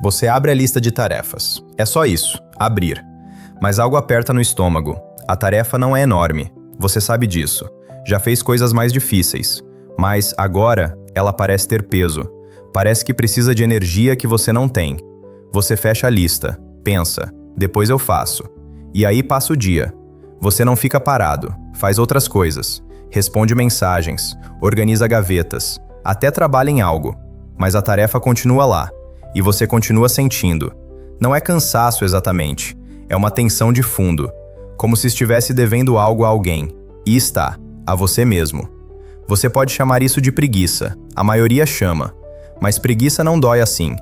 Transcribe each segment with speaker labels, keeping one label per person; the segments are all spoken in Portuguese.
Speaker 1: Você abre a lista de tarefas. É só isso, abrir. Mas algo aperta no estômago. A tarefa não é enorme. Você sabe disso. Já fez coisas mais difíceis. Mas, agora, ela parece ter peso. Parece que precisa de energia que você não tem. Você fecha a lista. Pensa. Depois eu faço. E aí passa o dia. Você não fica parado. Faz outras coisas. Responde mensagens. Organiza gavetas. Até trabalha em algo. Mas a tarefa continua lá. E você continua sentindo. Não é cansaço exatamente. É uma tensão de fundo. Como se estivesse devendo algo a alguém. E está. A você mesmo. Você pode chamar isso de preguiça. A maioria chama. Mas preguiça não dói assim.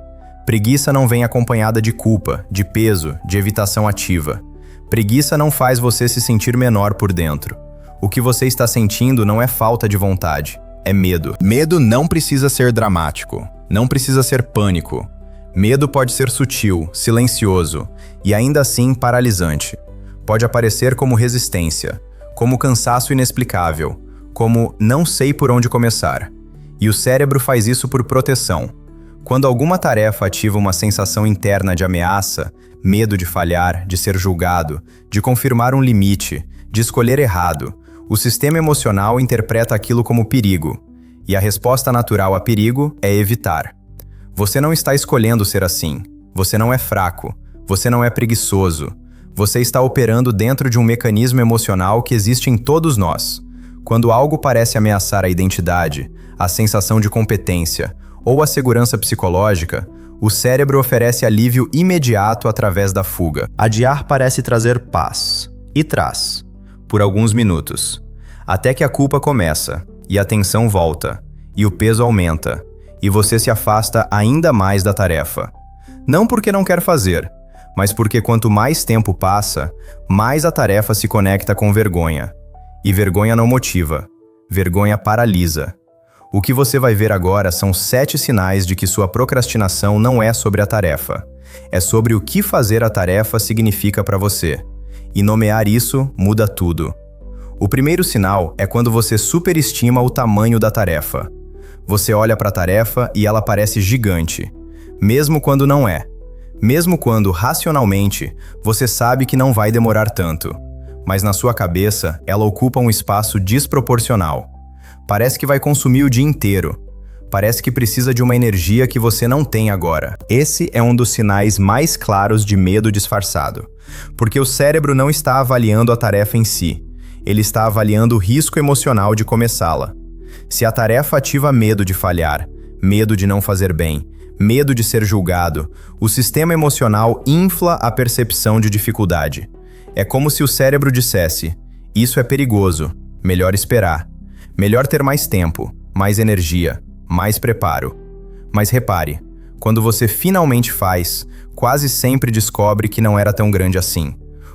Speaker 1: Preguiça não vem acompanhada de culpa, de peso, de evitação ativa. Preguiça não faz você se sentir menor por dentro. O que você está sentindo não é falta de vontade. É medo. Medo não precisa ser dramático. Não precisa ser pânico. Medo pode ser sutil, silencioso e ainda assim paralisante. Pode aparecer como resistência, como cansaço inexplicável, como não sei por onde começar. E o cérebro faz isso por proteção. Quando alguma tarefa ativa uma sensação interna de ameaça, medo de falhar, de ser julgado, de confirmar um limite, de escolher errado, o sistema emocional interpreta aquilo como perigo. E a resposta natural a perigo é evitar. Você não está escolhendo ser assim. Você não é fraco. Você não é preguiçoso. Você está operando dentro de um mecanismo emocional que existe em todos nós. Quando algo parece ameaçar a identidade, a sensação de competência ou a segurança psicológica, o cérebro oferece alívio imediato através da fuga. Adiar parece trazer paz. E traz. Por alguns minutos. Até que a culpa começa, e a tensão volta, e o peso aumenta. E você se afasta ainda mais da tarefa. Não porque não quer fazer, mas porque quanto mais tempo passa, mais a tarefa se conecta com vergonha. E vergonha não motiva. Vergonha paralisa. O que você vai ver agora são 7 sinais de que sua procrastinação não é sobre a tarefa. É sobre o que fazer a tarefa significa para você. E nomear isso muda tudo. O primeiro sinal é quando você superestima o tamanho da tarefa. Você olha para a tarefa e ela parece gigante, mesmo quando não é. Mesmo quando, racionalmente, você sabe que não vai demorar tanto. Mas na sua cabeça, ela ocupa um espaço desproporcional. Parece que vai consumir o dia inteiro. Parece que precisa de uma energia que você não tem agora. Esse é um dos sinais mais claros de medo disfarçado. Porque o cérebro não está avaliando a tarefa em si. Ele está avaliando o risco emocional de começá-la. Se a tarefa ativa medo de falhar, medo de não fazer bem, medo de ser julgado, o sistema emocional infla a percepção de dificuldade. É como se o cérebro dissesse: isso é perigoso, melhor esperar. Melhor ter mais tempo, mais energia, mais preparo. Mas repare, quando você finalmente faz, quase sempre descobre que não era tão grande assim.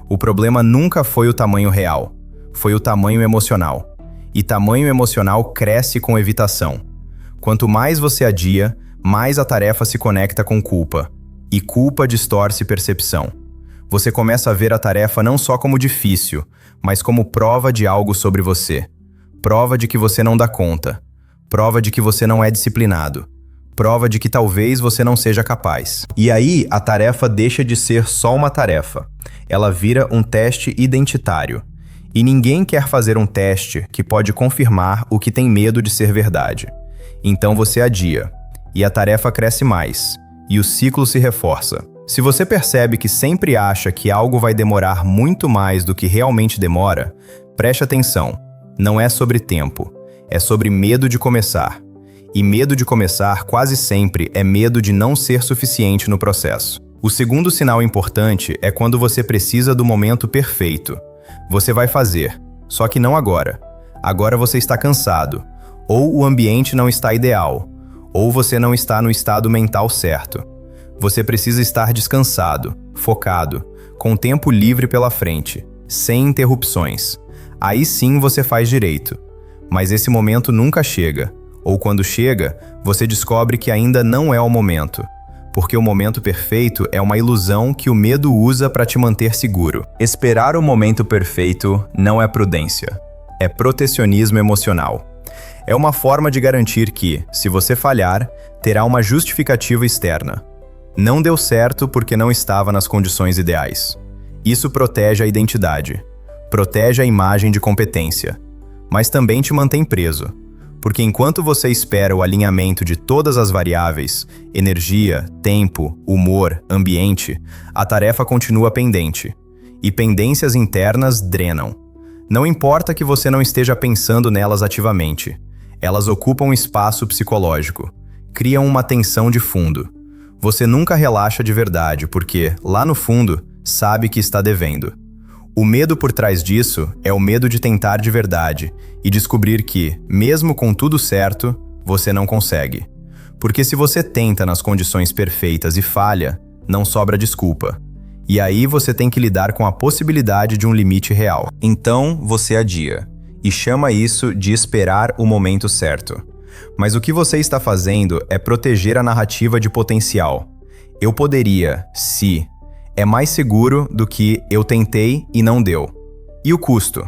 Speaker 1: O problema nunca foi o tamanho real, foi o tamanho emocional. E tamanho emocional cresce com evitação. Quanto mais você adia, mais a tarefa se conecta com culpa. E culpa distorce percepção. Você começa a ver a tarefa não só como difícil, mas como prova de algo sobre você. Prova de que você não dá conta. Prova de que você não é disciplinado. Prova de que talvez você não seja capaz. E aí, a tarefa deixa de ser só uma tarefa. Ela vira um teste identitário. E ninguém quer fazer um teste que pode confirmar o que tem medo de ser verdade. Então você adia. E a tarefa cresce mais. E o ciclo se reforça. Se você percebe que sempre acha que algo vai demorar muito mais do que realmente demora, preste atenção. Não é sobre tempo. É sobre medo de começar. E medo de começar quase sempre é medo de não ser suficiente no processo. O segundo sinal importante é quando você precisa do momento perfeito. Você vai fazer, só que não agora. Agora você está cansado, ou o ambiente não está ideal, ou você não está no estado mental certo. Você precisa estar descansado, focado, com tempo livre pela frente, sem interrupções. Aí sim você faz direito. Mas esse momento nunca chega, ou quando chega, você descobre que ainda não é o momento. Porque o momento perfeito é uma ilusão que o medo usa para te manter seguro. Esperar o momento perfeito não é prudência, é protecionismo emocional. É uma forma de garantir que, se você falhar, terá uma justificativa externa. Não deu certo porque não estava nas condições ideais. Isso protege a identidade, protege a imagem de competência, mas também te mantém preso, porque enquanto você espera o alinhamento de todas as variáveis, energia, tempo, humor, ambiente, a tarefa continua pendente. E pendências internas drenam. Não importa que você não esteja pensando nelas ativamente. Elas ocupam espaço psicológico, criam uma tensão de fundo. Você nunca relaxa de verdade porque, lá no fundo, sabe que está devendo. O medo por trás disso é o medo de tentar de verdade e descobrir que, mesmo com tudo certo, você não consegue. Porque se você tenta nas condições perfeitas e falha, não sobra desculpa. E aí você tem que lidar com a possibilidade de um limite real. Então você adia, e chama isso de esperar o momento certo. Mas o que você está fazendo é proteger a narrativa de potencial. Eu poderia, se... É mais seguro do que eu tentei e não deu. E o custo?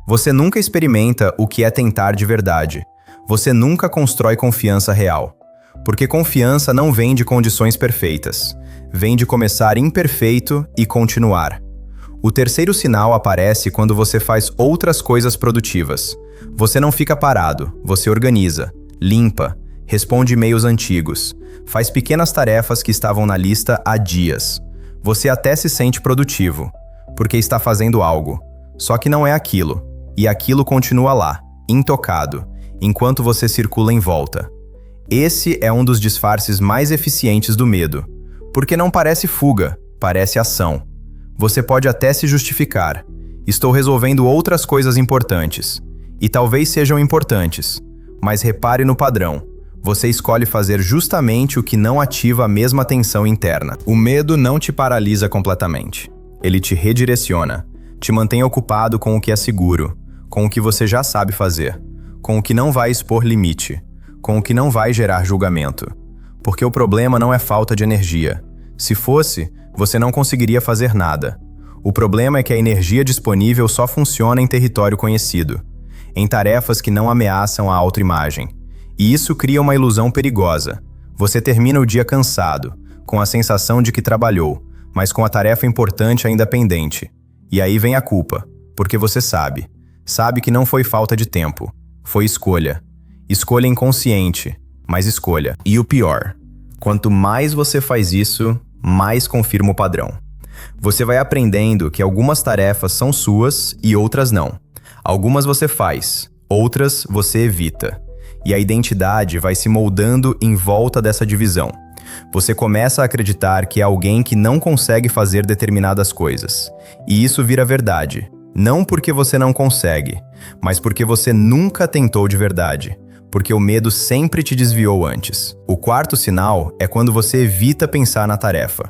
Speaker 1: Você nunca experimenta o que é tentar de verdade. Você nunca constrói confiança real. Porque confiança não vem de condições perfeitas. Vem de começar imperfeito e continuar. O terceiro sinal aparece quando você faz outras coisas produtivas. Você não fica parado, você organiza, limpa, responde e-mails antigos, faz pequenas tarefas que estavam na lista há dias. Você até se sente produtivo, porque está fazendo algo. Só que não é aquilo, e aquilo continua lá, intocado, enquanto você circula em volta. Esse é um dos disfarces mais eficientes do medo, porque não parece fuga, parece ação. Você pode até se justificar. Estou resolvendo outras coisas importantes, e talvez sejam importantes, mas repare no padrão. Você escolhe fazer justamente o que não ativa a mesma tensão interna. O medo não te paralisa completamente. Ele te redireciona, te mantém ocupado com o que é seguro, com o que você já sabe fazer, com o que não vai expor limite, com o que não vai gerar julgamento. Porque o problema não é falta de energia. Se fosse, você não conseguiria fazer nada. O problema é que a energia disponível só funciona em território conhecido, em tarefas que não ameaçam a autoimagem. E isso cria uma ilusão perigosa. Você termina o dia cansado, com a sensação de que trabalhou, mas com a tarefa importante ainda pendente. E aí vem a culpa, porque você sabe. Sabe que não foi falta de tempo, foi escolha. Escolha inconsciente, mas escolha. E o pior, quanto mais você faz isso, mais confirma o padrão. Você vai aprendendo que algumas tarefas são suas e outras não. Algumas você faz, outras você evita. E a identidade vai se moldando em volta dessa divisão. Você começa a acreditar que é alguém que não consegue fazer determinadas coisas. E isso vira verdade. Não porque você não consegue, mas porque você nunca tentou de verdade. Porque o medo sempre te desviou antes. O quarto sinal é quando você evita pensar na tarefa.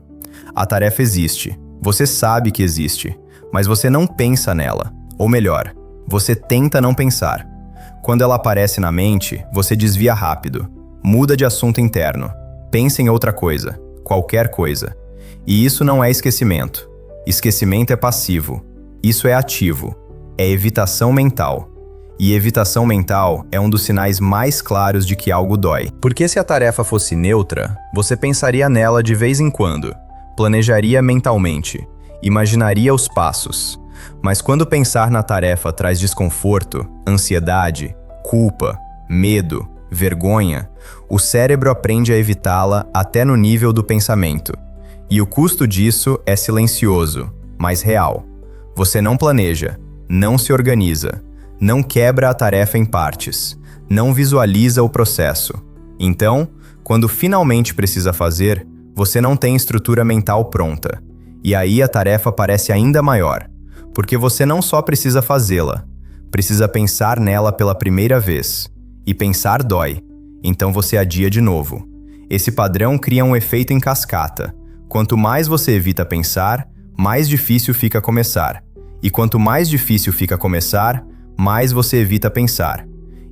Speaker 1: A tarefa existe. Você sabe que existe, mas você não pensa nela. Ou melhor, você tenta não pensar. Quando ela aparece na mente, você desvia rápido. Muda de assunto interno. Pensa em outra coisa. Qualquer coisa. E isso não é esquecimento. Esquecimento é passivo. Isso é ativo. É evitação mental. E evitação mental é um dos sinais mais claros de que algo dói. Porque se a tarefa fosse neutra, você pensaria nela de vez em quando. Planejaria mentalmente. Imaginaria os passos. Mas quando pensar na tarefa traz desconforto, ansiedade, culpa, medo, vergonha, o cérebro aprende a evitá-la até no nível do pensamento. E o custo disso é silencioso, mas real. Você não planeja, não se organiza, não quebra a tarefa em partes, não visualiza o processo. Então, quando finalmente precisa fazer, você não tem estrutura mental pronta. E aí a tarefa parece ainda maior. Porque você não só precisa fazê-la, precisa pensar nela pela primeira vez. E pensar dói, então você adia de novo. Esse padrão cria um efeito em cascata. Quanto mais você evita pensar, mais difícil fica começar. E quanto mais difícil fica começar, mais você evita pensar.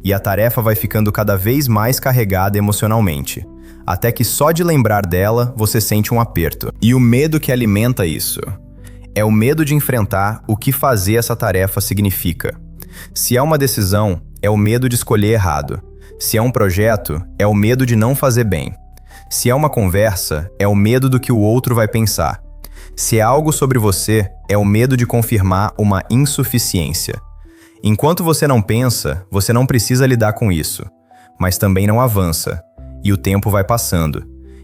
Speaker 1: E a tarefa vai ficando cada vez mais carregada emocionalmente. Até que só de lembrar dela, você sente um aperto. E o medo que alimenta isso é o medo de enfrentar o que fazer essa tarefa significa. Se é uma decisão, é o medo de escolher errado. Se é um projeto, é o medo de não fazer bem. Se é uma conversa, é o medo do que o outro vai pensar. Se é algo sobre você, é o medo de confirmar uma insuficiência. Enquanto você não pensa, você não precisa lidar com isso, mas também não avança, e o tempo vai passando,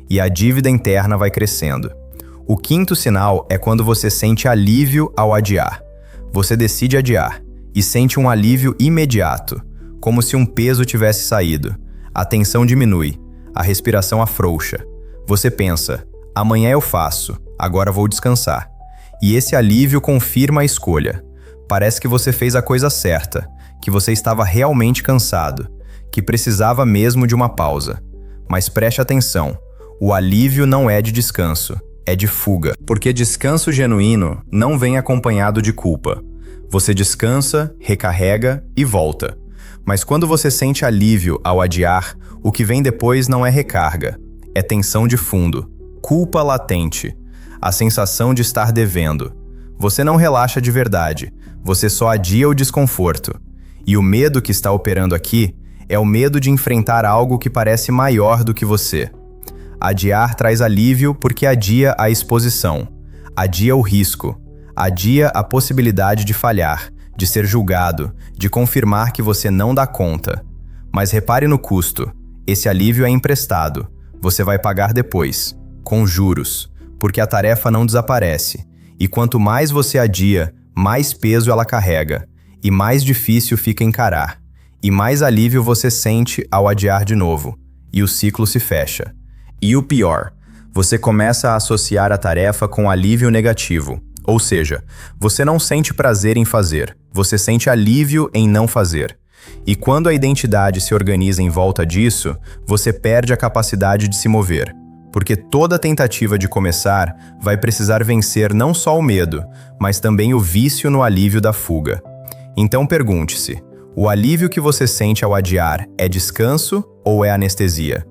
Speaker 1: e a dívida interna vai crescendo. O quinto sinal é quando você sente alívio ao adiar. Você decide adiar, e sente um alívio imediato, como se um peso tivesse saído. A tensão diminui, a respiração afrouxa. Você pensa, amanhã eu faço, agora vou descansar. E esse alívio confirma a escolha. Parece que você fez a coisa certa, que você estava realmente cansado, que precisava mesmo de uma pausa. Mas preste atenção, o alívio não é de descanso, é de fuga. Porque descanso genuíno não vem acompanhado de culpa. Você descansa, recarrega e volta. Mas quando você sente alívio ao adiar, o que vem depois não é recarga, é tensão de fundo, culpa latente, a sensação de estar devendo. Você não relaxa de verdade, você só adia o desconforto. E o medo que está operando aqui é o medo de enfrentar algo que parece maior do que você. Adiar traz alívio porque adia a exposição, adia o risco, adia a possibilidade de falhar, de ser julgado, de confirmar que você não dá conta. Mas repare no custo, esse alívio é emprestado, você vai pagar depois, com juros, porque a tarefa não desaparece, e quanto mais você adia, mais peso ela carrega, e mais difícil fica encarar, e mais alívio você sente ao adiar de novo, e o ciclo se fecha. E o pior, você começa a associar a tarefa com alívio negativo, ou seja, você não sente prazer em fazer, você sente alívio em não fazer. E quando a identidade se organiza em volta disso, você perde a capacidade de se mover. Porque toda tentativa de começar vai precisar vencer não só o medo, mas também o vício no alívio da fuga. Então pergunte-se, o alívio que você sente ao adiar é descanso ou é anestesia?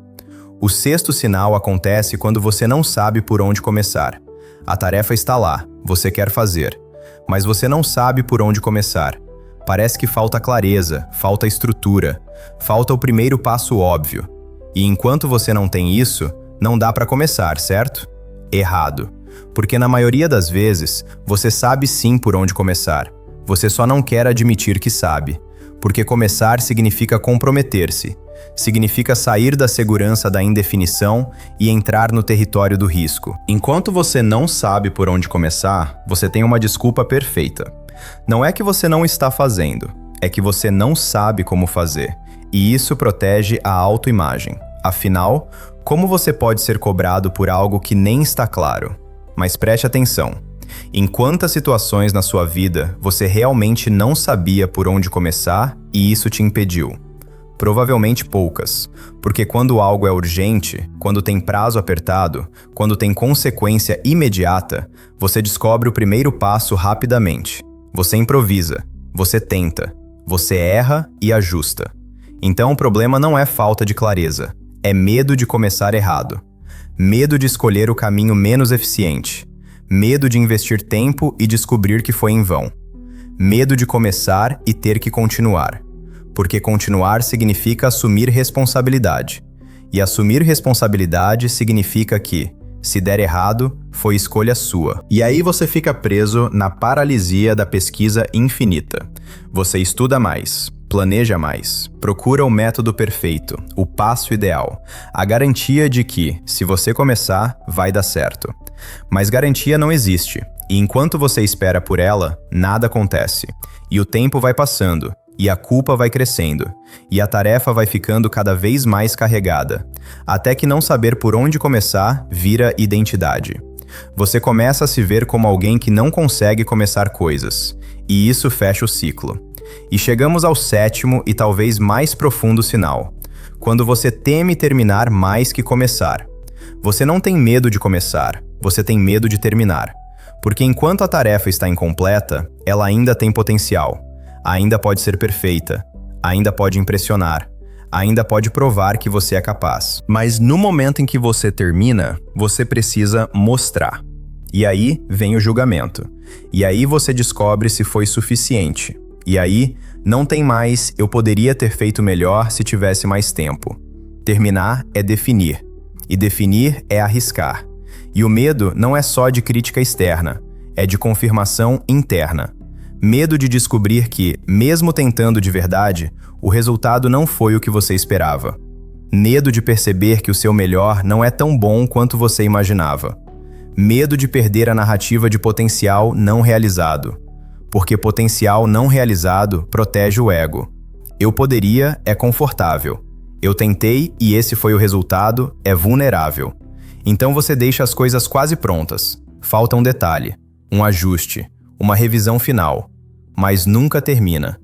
Speaker 1: O sexto sinal acontece quando você não sabe por onde começar. A tarefa está lá, você quer fazer, mas você não sabe por onde começar. Parece que falta clareza, falta estrutura, falta o primeiro passo óbvio. E enquanto você não tem isso, não dá para começar, certo? Errado. Porque na maioria das vezes, você sabe sim por onde começar. Você só não quer admitir que sabe. Porque começar significa comprometer-se. Significa sair da segurança da indefinição e entrar no território do risco. Enquanto você não sabe por onde começar, você tem uma desculpa perfeita. Não é que você não está fazendo, é que você não sabe como fazer. E isso protege a autoimagem. Afinal, como você pode ser cobrado por algo que nem está claro? Mas preste atenção. Em quantas situações na sua vida você realmente não sabia por onde começar e isso te impediu? Provavelmente poucas, porque quando algo é urgente, quando tem prazo apertado, quando tem consequência imediata, você descobre o primeiro passo rapidamente. Você improvisa, você tenta, você erra e ajusta. Então o problema não é falta de clareza, é medo de começar errado. Medo de escolher o caminho menos eficiente. Medo de investir tempo e descobrir que foi em vão. Medo de começar e ter que continuar. Porque continuar significa assumir responsabilidade. E assumir responsabilidade significa que, se der errado, foi escolha sua. E aí você fica preso na paralisia da pesquisa infinita. Você estuda mais, planeja mais, procura o método perfeito, o passo ideal, a garantia de que, se você começar, vai dar certo. Mas garantia não existe, e enquanto você espera por ela, nada acontece. E o tempo vai passando, e a culpa vai crescendo, e a tarefa vai ficando cada vez mais carregada, até que não saber por onde começar vira identidade. Você começa a se ver como alguém que não consegue começar coisas, e isso fecha o ciclo. E chegamos ao sétimo e talvez mais profundo sinal, quando você teme terminar mais que começar. Você não tem medo de começar, você tem medo de terminar, porque enquanto a tarefa está incompleta, ela ainda tem potencial. Ainda pode ser perfeita, ainda pode impressionar, ainda pode provar que você é capaz. Mas no momento em que você termina, você precisa mostrar. E aí vem o julgamento. E aí você descobre se foi suficiente. E aí não tem mais "eu poderia ter feito melhor se tivesse mais tempo". Terminar é definir. E definir é arriscar. E o medo não é só de crítica externa, é de confirmação interna. Medo de descobrir que, mesmo tentando de verdade, o resultado não foi o que você esperava. Medo de perceber que o seu melhor não é tão bom quanto você imaginava. Medo de perder a narrativa de potencial não realizado. Porque potencial não realizado protege o ego. Eu poderia é confortável. Eu tentei e esse foi o resultado é vulnerável. Então você deixa as coisas quase prontas. Falta um detalhe, um ajuste, uma revisão final. Mas nunca termina.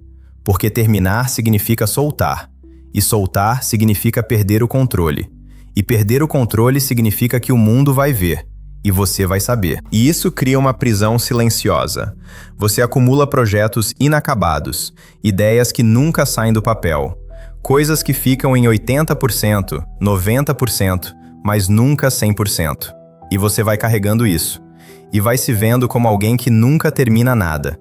Speaker 1: Porque terminar significa soltar. E soltar significa perder o controle. E perder o controle significa que o mundo vai ver. E você vai saber. E isso cria uma prisão silenciosa. Você acumula projetos inacabados, ideias que nunca saem do papel, coisas que ficam em 80%, 90%, mas nunca 100%. E você vai carregando isso. E vai se vendo como alguém que nunca termina nada.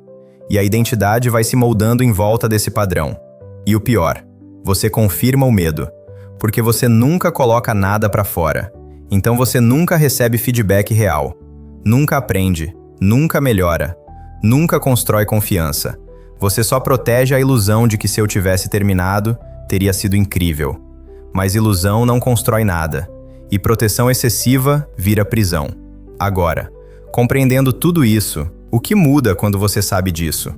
Speaker 1: E a identidade vai se moldando em volta desse padrão. E o pior, você confirma o medo, porque você nunca coloca nada para fora. Então você nunca recebe feedback real, nunca aprende, nunca melhora, nunca constrói confiança. Você só protege a ilusão de que se eu tivesse terminado, teria sido incrível. Mas ilusão não constrói nada, e proteção excessiva vira prisão. Agora, compreendendo tudo isso, o que muda quando você sabe disso?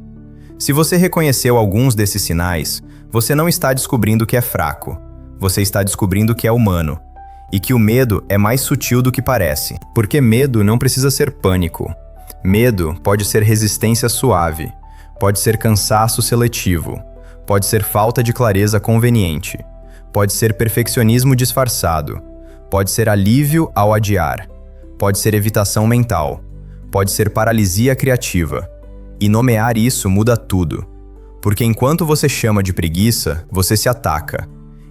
Speaker 1: Se você reconheceu alguns desses sinais, você não está descobrindo que é fraco, você está descobrindo que é humano. E que o medo é mais sutil do que parece. Porque medo não precisa ser pânico. Medo pode ser resistência suave, pode ser cansaço seletivo, pode ser falta de clareza conveniente, pode ser perfeccionismo disfarçado, pode ser alívio ao adiar, pode ser evitação mental, pode ser paralisia criativa. E nomear isso muda tudo. Porque enquanto você chama de preguiça, você se ataca.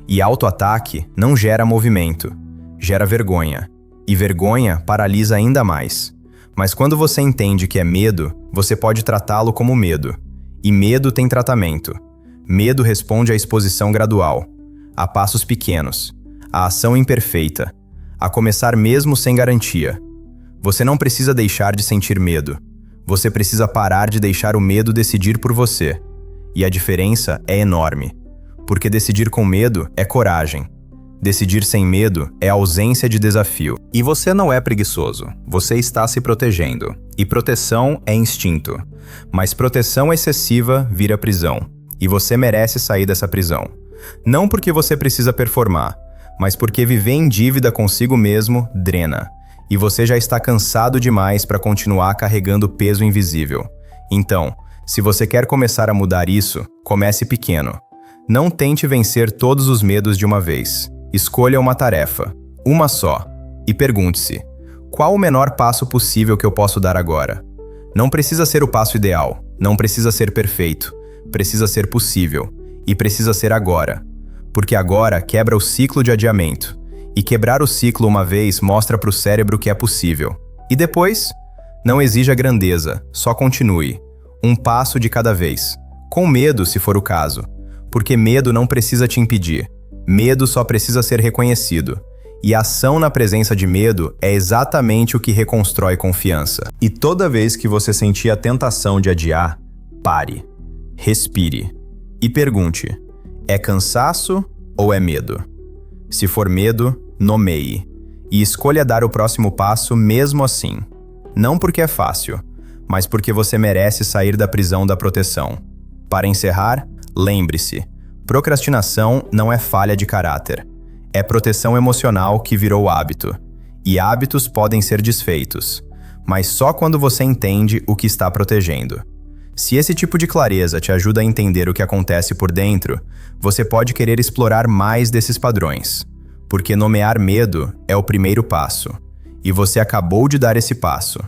Speaker 1: E auto-ataque não gera movimento. Gera vergonha. E vergonha paralisa ainda mais. Mas quando você entende que é medo, você pode tratá-lo como medo. E medo tem tratamento. Medo responde à exposição gradual, a passos pequenos, à ação imperfeita, a começar mesmo sem garantia. Você não precisa deixar de sentir medo. Você precisa parar de deixar o medo decidir por você. E a diferença é enorme. Porque decidir com medo é coragem. Decidir sem medo é ausência de desafio. E você não é preguiçoso, você está se protegendo. E proteção é instinto. Mas proteção excessiva vira prisão. E você merece sair dessa prisão. Não porque você precisa performar, mas porque viver em dívida consigo mesmo drena. E você já está cansado demais para continuar carregando peso invisível. Então, se você quer começar a mudar isso, comece pequeno. Não tente vencer todos os medos de uma vez. Escolha uma tarefa, uma só, e pergunte-se: qual o menor passo possível que eu posso dar agora? Não precisa ser o passo ideal, não precisa ser perfeito, precisa ser possível, e precisa ser agora. Porque agora quebra o ciclo de adiamento, e quebrar o ciclo uma vez mostra para o cérebro que é possível. E depois? Não exija grandeza, só continue, um passo de cada vez, com medo se for o caso, porque medo não precisa te impedir. Medo só precisa ser reconhecido. E a ação na presença de medo é exatamente o que reconstrói confiança. E toda vez que você sentir a tentação de adiar, pare, respire e pergunte: é cansaço ou é medo? Se for medo, nomeie. E escolha dar o próximo passo mesmo assim. Não porque é fácil, mas porque você merece sair da prisão da proteção. Para encerrar, lembre-se: procrastinação não é falha de caráter. É proteção emocional que virou hábito. E hábitos podem ser desfeitos, mas só quando você entende o que está protegendo. Se esse tipo de clareza te ajuda a entender o que acontece por dentro, você pode querer explorar mais desses padrões. Porque nomear medo é o primeiro passo. E você acabou de dar esse passo.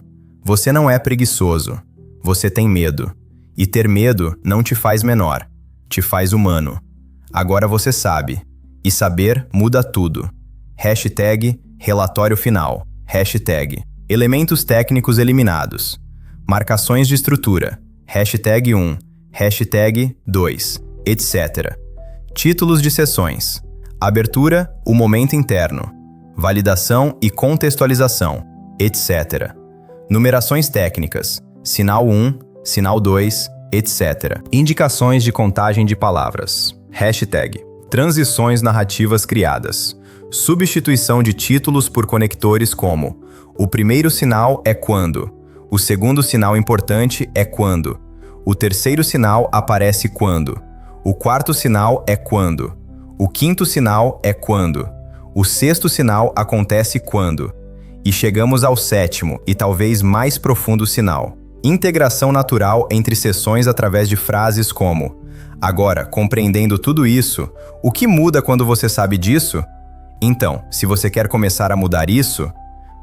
Speaker 1: Você não é preguiçoso. Você tem medo. E ter medo não te faz menor. Te faz humano. Agora você sabe. E saber muda tudo. Hashtag relatório final. Hashtag elementos técnicos eliminados. Marcações de estrutura. Hashtag 1. Hashtag 2. Etc. Títulos de sessões. Abertura, o momento interno. validação e contextualização, etc. Numerações técnicas, sinal 1, sinal 2, etc. Indicações de contagem de palavras. Hashtag. Transições narrativas criadas. Substituição de títulos por conectores como: o primeiro sinal é quando, o segundo sinal importante é quando, o terceiro sinal aparece quando, o quarto sinal é quando, o quinto sinal é quando, o sexto sinal acontece quando, e chegamos ao sétimo e talvez mais profundo sinal. Integração natural entre seções através de frases como: agora, compreendendo tudo isso, o que muda quando você sabe disso? Então, se você quer começar a mudar isso,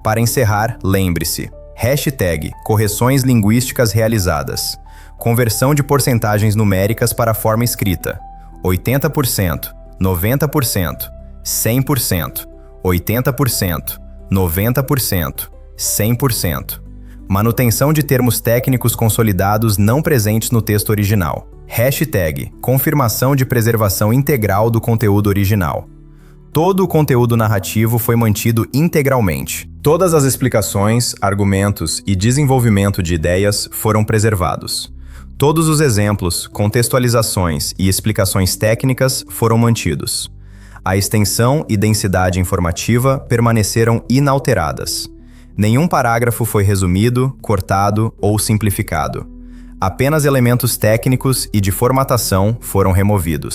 Speaker 1: para encerrar, lembre-se. Hashtag correções linguísticas realizadas. Conversão de porcentagens numéricas para a forma escrita. 80%, 90%, 100%, 80%, 90%, 100%. Manutenção de termos técnicos consolidados não presentes no texto original. Hashtag confirmação de preservação integral do conteúdo original. Todo o conteúdo narrativo foi mantido integralmente. Todas as explicações, argumentos e desenvolvimento de ideias foram preservados. Todos os exemplos, contextualizações e explicações técnicas foram mantidos. A extensão e densidade informativa permaneceram inalteradas. Nenhum parágrafo foi resumido, cortado ou simplificado. Apenas elementos técnicos e de formatação foram removidos.